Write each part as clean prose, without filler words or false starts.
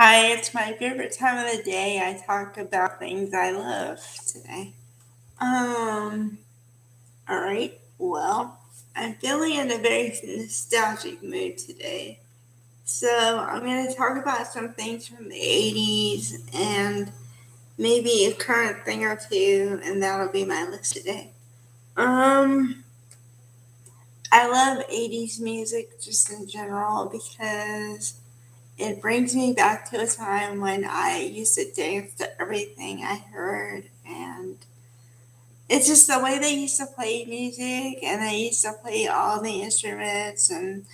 Hi, it's my favorite time of the day. I talk about things I love today. Um, all right. Well, I'm feeling in a very nostalgic mood today. So I'm going to talk about some things from the 80s and maybe a current thing or two, and that'll be my list today. Um, I love 80s music just in general because it brings me back to a time when I used to dance to everything I heard, and it's just the way they used to play music, and they used to play all the instruments, and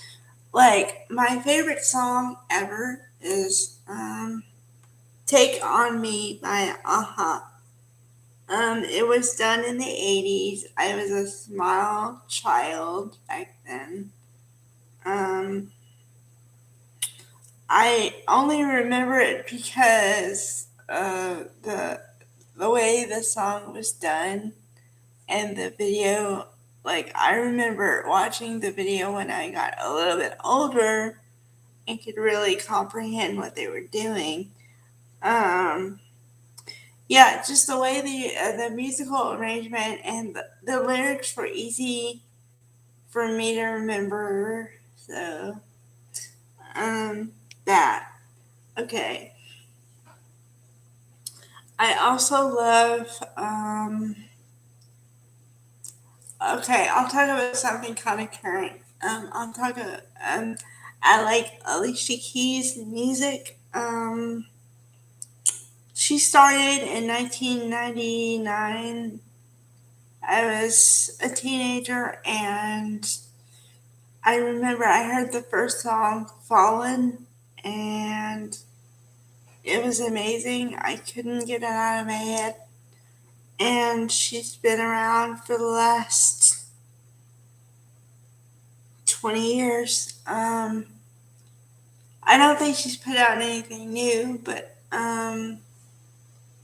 like my favorite song ever is "Take on Me" by Aha. It was done in the 80s. I was a small child back then. Um, I only remember it because the way the song was done and the video. Like I remember watching the video when I got a little bit older and could really comprehend what they were doing. Um, yeah, just the way the musical arrangement and the lyrics were easy for me to remember. So um, that okay. I also love. Okay, I'll talk about something kind of current. I'll talk about. I like Alicia Keys' music. She started in 1999. I was a teenager, and I remember I heard the first song, "Fallen," and it was amazing. I couldn't get it out of my head. And she's been around for the last 20 years. I don't think she's put out anything new, but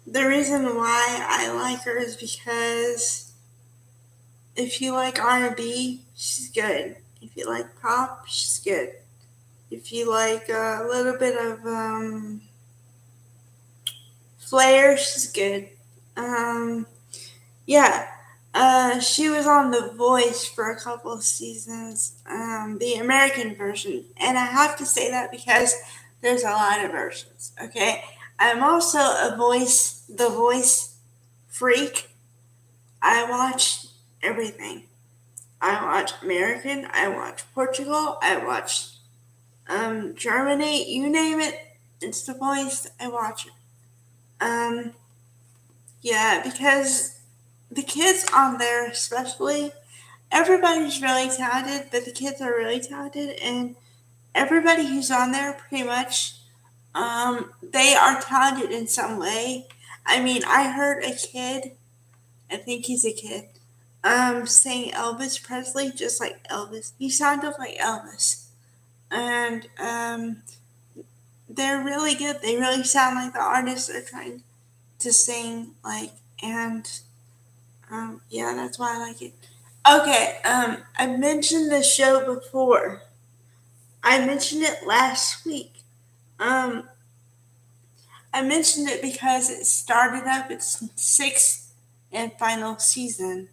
the reason why I like her is because if you like R&B, she's good. If you like pop, she's good. If you like a little bit of flair, she's good. Um, yeah, she was on The Voice for a couple of seasons, the American version, and I have to say that because there's a lot of versions. Okay, I'm also The Voice freak. I watch everything. I watch American. I watch Portugal. I watch Germany. You name it, it's The Voice. I watch it. Um, yeah, because the kids on there, especially, everybody's really talented, but the kids are really talented, and everybody who's on there pretty much they are talented in some way. I mean, I heard a kid, I think he's a kid, sing Elvis Presley just like Elvis. He sounded like Elvis. And they're really good. They really sound like the artists they're trying to sing like, and yeah, that's why I like it. Okay, I mentioned the show before. I mentioned it last week. Um, I mentioned it because it started up its sixth and final season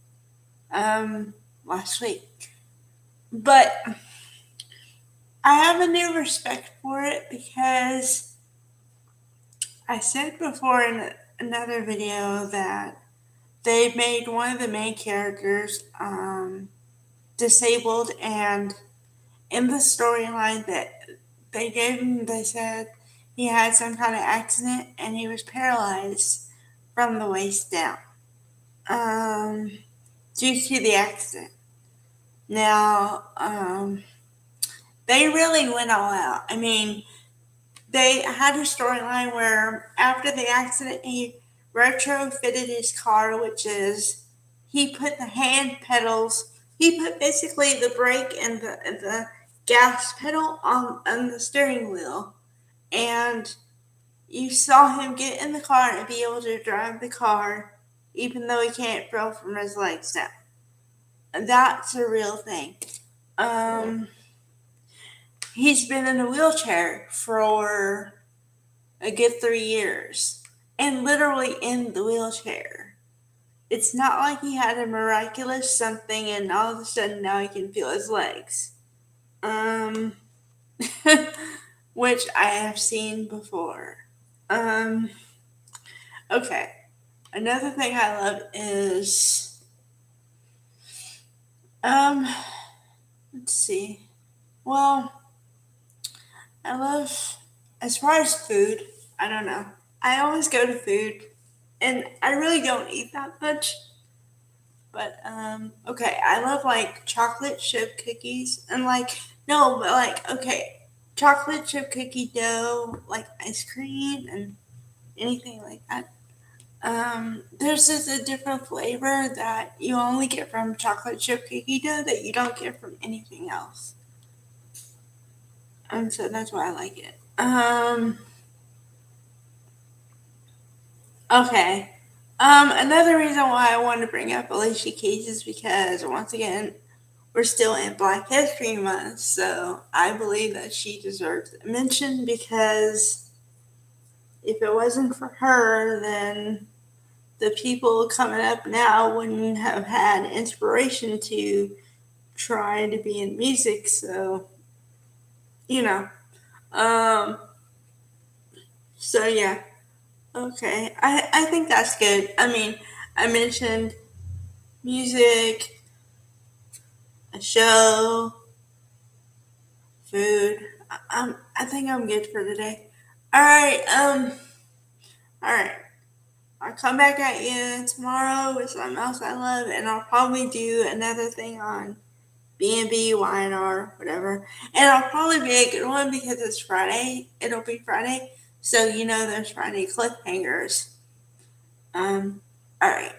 um, last week. But I have a new respect for it because I said before in another video that they made one of the main characters disabled, and in the storyline that they gave him, they said he had some kind of accident and he was paralyzed from the waist down um, due to the accident. Now, they really went all out. I mean, they had a storyline where after the accident, he retrofitted his car, which is he put the hand pedals, he put basically the brake and the gas pedal on the steering wheel. And you saw him get in the car and be able to drive the car even though he can't feel from his legs down. And that's a real thing. Um, he's been in a wheelchair for a good 3 years, and literally in the wheelchair. It's not like he had a miraculous something and all of a sudden now he can feel his legs. Um, which I have seen before. Um, okay. Another thing I love is, um, let's see. Well, I love, as far as food, I don't know. I always go to food, and I really don't eat that much. But okay, I love like chocolate chip cookies and like no, but like okay, chocolate chip cookie dough, like ice cream and anything like that. There's just a different flavor that you only get from chocolate chip cookie dough that you don't get from anything else. And so that's why I like it. Okay. Another reason why I wanted to bring up Alicia Keys is because once again, we're still in Black History Month, so I believe that she deserves a mention because if it wasn't for her, then the people coming up now wouldn't have had inspiration to try to be in music. So, you know, um, so yeah, okay. I think that's good. I mean, I mentioned music, a show, food. I think I'm good for today. All right. All right. I'll come back at you tomorrow with something else I love, and I'll probably do another thing on B&B, Y&R, whatever. And it'll probably be a good one because it's Friday. It'll be Friday, so you know there's Friday cliffhangers. Um. All right.